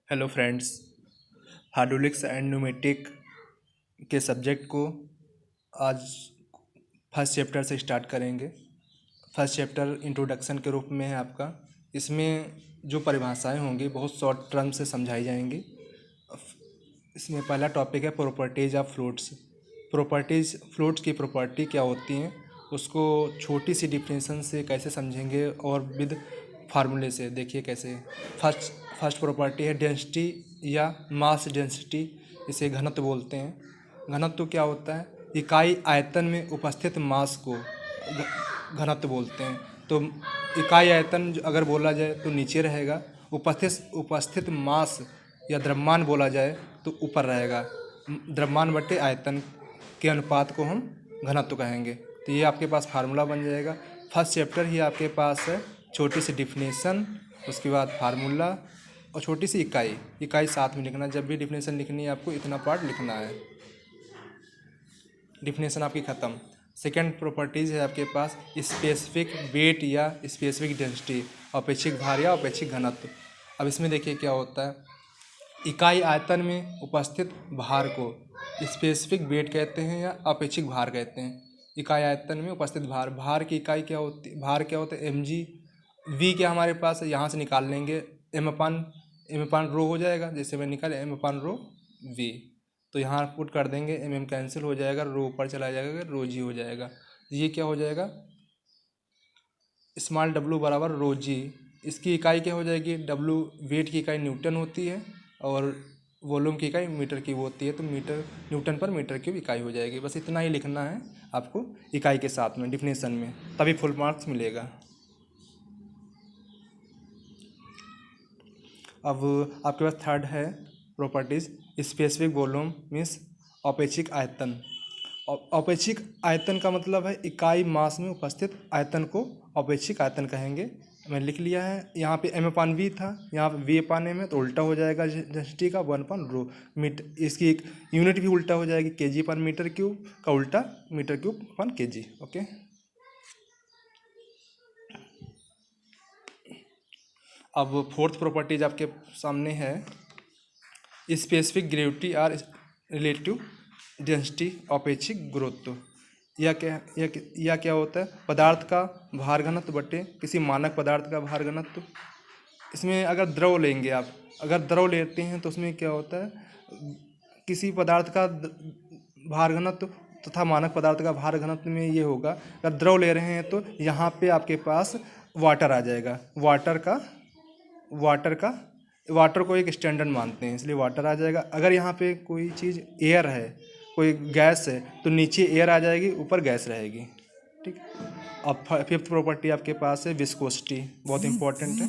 Hello friends, hydraulics and pneumatic के subject को आज फर्स्ट चैप्टर से स्टार्ट करेंगे। फर्स्ट चैप्टर इंट्रोडक्शन के रूप में है आपका। इसमें जो परिभाषाएं होंगी बहुत शॉर्ट टर्म से समझाई जाएंगी। इसमें पहला टॉपिक है properties of fluids. Properties, fluids की प्रॉपर्टी क्या होती हैं उसको छोटी सी डिफिनेशन से कैसे समझेंगे और विद फार्मूले से। देखिए कैसे। फर्स्ट प्रॉपर्टी है डेंसिटी या मास डेंसिटी, इसे घनत्व बोलते हैं। घनत्व क्या होता है? इकाई आयतन में उपस्थित मास को घनत्व बोलते हैं। तो इकाई आयतन अगर बोला जाए तो नीचे रहेगा, उपस्थित मास या द्रव्यमान बोला जाए तो ऊपर रहेगा। द्रव्यमान बटे आयतन के अनुपात को हम घनत्व कहेंगे। तो ये आपके पास फार्मूला बन जाएगा। फर्स्ट चैप्टर ही आपके पास है, छोटी सी डिफिनेशन, उसके बाद फार्मूला और छोटी सी इकाई साथ में लिखना। जब भी डिफिनेशन लिखनी है आपको इतना पार्ट लिखना है। डिफिनेशन आपकी ख़त्म। सेकेंड प्रॉपर्टीज़ है आपके पास स्पेसिफिक वेट या स्पेसिफिक डेंसिटी, अपेक्षिक भार या अपेक्षिक घनत्व। अब इसमें देखिए क्या होता है। इकाई आयतन में उपस्थित भार को स्पेसिफिक वेट कहते हैं या अपेक्षिक भार कहते हैं। इकाई आयतन में उपस्थित भार की इकाई क्या होती है? भार क्या होता है? mg। v क्या हमारे पास है, यहाँ से निकाल लेंगे, m/रो हो जाएगा। जैसे मैं निकाले m/रो v, तो यहाँ पुट कर देंगे, mm कैंसिल हो जाएगा, रो ऊपर चला जाएगा, रो जी हो जाएगा। ये क्या हो जाएगा? स्मॉल w बराबर रो जी। इसकी इकाई क्या हो जाएगी? w वेट की इकाई न्यूटन होती है और वॉल्यूम की इकाई मीटर क्यूब होती है, तो न्यूटन पर मीटर क्यूब इकाई हो जाएगी। बस इतना ही लिखना है आपको इकाई के साथ में डिफिनेशन में, तभी फुल मार्क्स मिलेगा। अब आपके पास थर्ड है प्रॉपर्टीज़ स्पेसिफिक वॉल्यूम मीन्स अपेक्षिक आयतन। अपेक्षिक आयतन का मतलब है इकाई मास में उपस्थित आयतन को अपेक्षिक आयतन कहेंगे। मैं लिख लिया है। यहाँ पे m/v था, यहाँ पे v/m है, तो उल्टा हो जाएगा डेंसिटी का 1/रो मीटर। इसकी एक यूनिट भी उल्टा हो जाएगी, kg/m³ का उल्टा m³/kg। ओके। अब फोर्थ प्रॉपर्टीज आपके सामने है specific gravity or relative density, अपेक्षिक गुरुत्व। यह क्या होता है? पदार्थ का भार घनत्व बटे किसी मानक पदार्थ का भार घनत्व। इसमें अगर द्रव लेंगे आप, अगर द्रव लेते हैं तो उसमें क्या होता है? किसी पदार्थ का भार घनत्व तथा मानक पदार्थ का भार घनत्व में ये होगा। अगर द्रव ले रहे हैं तो यहाँ पे आपके पास वाटर आ जाएगा। वाटर को एक स्टैंडर्ड मानते हैं, इसलिए वाटर आ जाएगा। अगर यहाँ पे कोई चीज़ एयर है, कोई गैस है, तो नीचे एयर आ जाएगी, ऊपर गैस रहेगी। ठीक। अब फिफ्थ प्रॉपर्टी आपके पास है विस्कोसिटी, बहुत इंपॉर्टेंट है।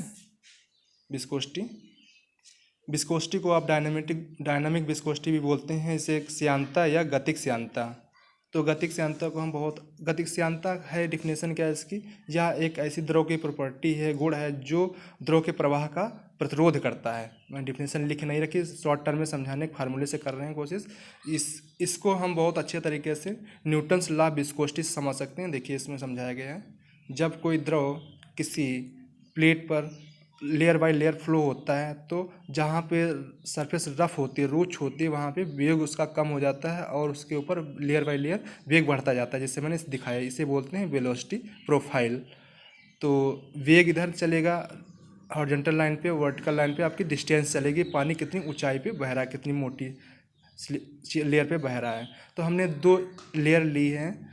विस्कोसिटी को आप डायनामिक विस्कोसिटी भी बोलते हैं। इसे एक श्यानता या गतिक श्यानता। तो गतिक श्यानता को हम गतिक श्यानता है डिफिनेशन क्या है इसकी? यह एक ऐसी द्रव की प्रॉपर्टी है, गुण है, जो द्रव के प्रवाह का प्रतिरोध करता है। मैं डिफिनेशन लिख नहीं रखी, शॉर्ट टर्म में समझाने के फार्मूले से कर रहे हैं कोशिश। इसको हम बहुत अच्छे तरीके से न्यूटन्स लॉ विस्कोसिटी से समझ सकते हैं। देखिए इसमें समझाया गया है, जब कोई द्रव किसी प्लेट पर लेयर बाय लेयर फ्लो होता है तो जहाँ पे सरफेस रफ होती है, रूक्ष होती है, वहाँ पे वेग उसका कम हो जाता है और उसके ऊपर लेयर बाय लेयर वेग बढ़ता जाता है, जैसे मैंने दिखाया। इसे बोलते हैं वेलोसिटी प्रोफाइल। तो वेग इधर चलेगा हॉरिजॉन्टल लाइन पे, वर्टिकल लाइन पे आपकी डिस्टेंस चलेगी, पानी कितनी ऊंचाई पे बह रहा है, कितनी मोटी लेयर पे बह रहा है। तो हमने दो लेयर ली हैं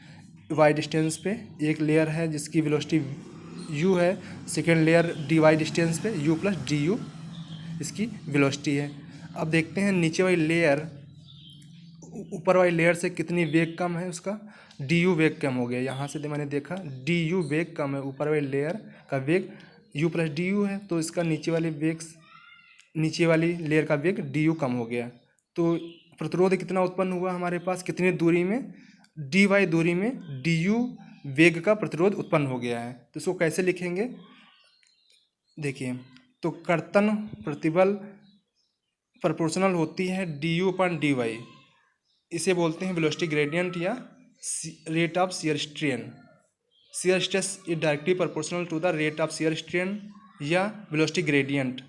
वाई डिस्टेंस पे। एक लेयर है जिसकी वेलोसिटी u है, सेकेंड लेयर dy डिस्टेंस पे u प्लस du इसकी वेलोसिटी है। अब देखते हैं नीचे वाली लेयर ऊपर वाली लेयर से कितनी वेग कम है, उसका du वेग कम हो गया। यहाँ से मैंने देखा du वेग कम है, ऊपर वाली लेयर का वेग u प्लस du है, तो इसका नीचे वाली लेयर का वेग du कम हो गया। तो प्रतिरोध कितना उत्पन्न हुआ हमारे पास, कितनी दूरी में? dy दूरी में du वेग का प्रतिरोध उत्पन्न हो गया है। तो इसको कैसे लिखेंगे? देखिए, तो कर्तन प्रतिबल प्रोपोर्शनल होती है du/dy। इसे बोलते हैं वेलोसिटी ग्रेडियंट या rate of shear strain. Shear stress is directly proportional to the rate of shear strain या वेलोसिटी ग्रेडियंट।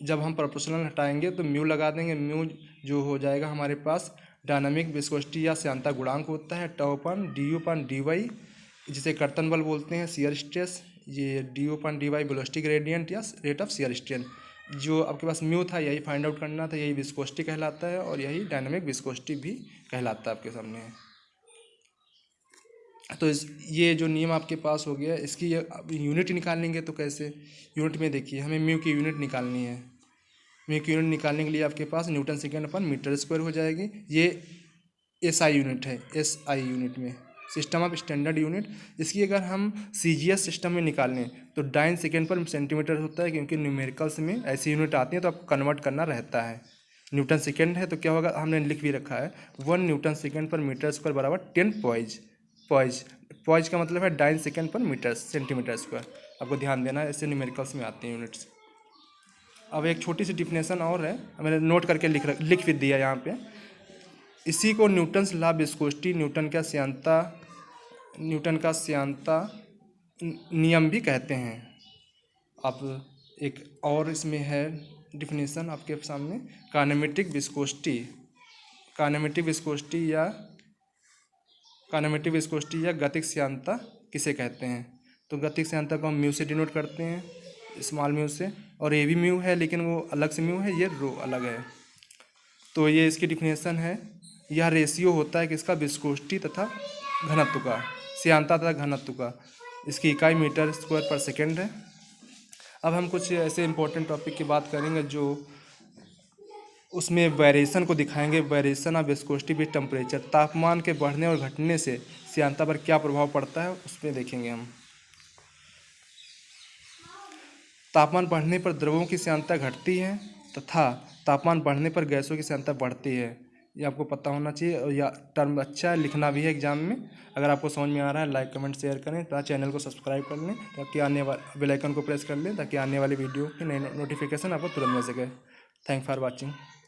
जब हम प्रोपोर्शनल हटाएंगे तो म्यू लगा देंगे, म्यू जो हो जाएगा हमारे पास डायनामिक विस्कोसिटी या श्यानता गुणांक होता है टाउ अपन du/dy, जिसे कर्तन बल बोलते हैं, शियर स्ट्रेस, ये du/dy वेलोसिटी ग्रेडियंट या रेट ऑफ शियर स्ट्रेन। जो आपके पास म्यू था यही फाइंड आउट करना था, यही विस्कोसिटी कहलाता है और यही डायनामिक विस्कोसिटी भी कहलाता है आपके सामने है। तो ये जो नियम आपके पास हो गया, इसकी अब यूनिट निकालेंगे तो कैसे, यूनिट में देखिए हमें म्यू की यूनिट निकालनी है। म्यू की यूनिट निकालने के लिए आपके पास न्यूटन सेकेंड अपन मीटर स्क्वायर हो जाएगी। ये SI यूनिट है, SI यूनिट में सिस्टम ऑफ स्टैंडर्ड यूनिट। इसकी अगर हम CGS सिस्टम में निकालें तो डाइन सेकेंड पर सेंटीमीटर होता है, क्योंकि न्यूमेरिकल्स में ऐसी यूनिट आती है तो आपको कन्वर्ट करना रहता है। न्यूटन सेकेंड है तो क्या होगा, हमने लिख भी रखा है 1 न्यूटन सेकेंड पर मीटर स्क्वायर बराबर 10 पॉइज। पॉइज का मतलब है डाइन सेकेंड पर मीटर सेंटीमीटर स्क्वायर। आपको ध्यान देना है, ऐसे न्यूमेरिकल्स में आते हैं यूनिट्स। अब एक छोटी सी डिफिनेशन और है, मैंने नोट करके लिख भी दिया यहाँ पे। इसी को न्यूटन्स लॉ विस्कोसिटी, न्यूटन का श्यानता नियम भी कहते हैं। अब एक और इसमें है डिफिनेशन आपके सामने, काइनेमेटिक विस्कोसिटी या गतिक श्यानता किसे कहते हैं। तो गतिक श्यानता को हम म्यू से डिनोट करते हैं, स्मॉल म्यू से, और ये भी म्यू है लेकिन वो अलग से म्यू है, ये रो अलग है। तो ये इसकी डिफिनेशन है, यह रेशियो होता है किसका, विस्कोसिटी तथा घनत्व का, श्यानता तथा घनत्व का। इसकी इकाई मीटर स्क्वायर पर सेकेंड है। अब हम कुछ ऐसे इंपॉर्टेंट टॉपिक की बात करेंगे जो उसमें वेरिएशन को दिखाएंगे। Variation of viscosity with temperature, तापमान के बढ़ने और घटने से श्यानता पर क्या प्रभाव पड़ता है उसमें देखेंगे हम। तापमान बढ़ने पर द्रवों की श्यानता घटती है तथा तापमान बढ़ने पर गैसों की श्यानता बढ़ती है। ये आपको पता होना चाहिए, और यह टर्म अच्छा है, लिखना भी है एग्जाम में। अगर आपको समझ में आ रहा है लाइक कमेंट शेयर करें तथा चैनल को सब्सक्राइब कर लें, ताकि आने वाले बेल आइकन को प्रेस कर लें ताकि आने वाली वीडियो की नई नोटिफिकेशन आपको तुरंत मिल सके। Thank for watching.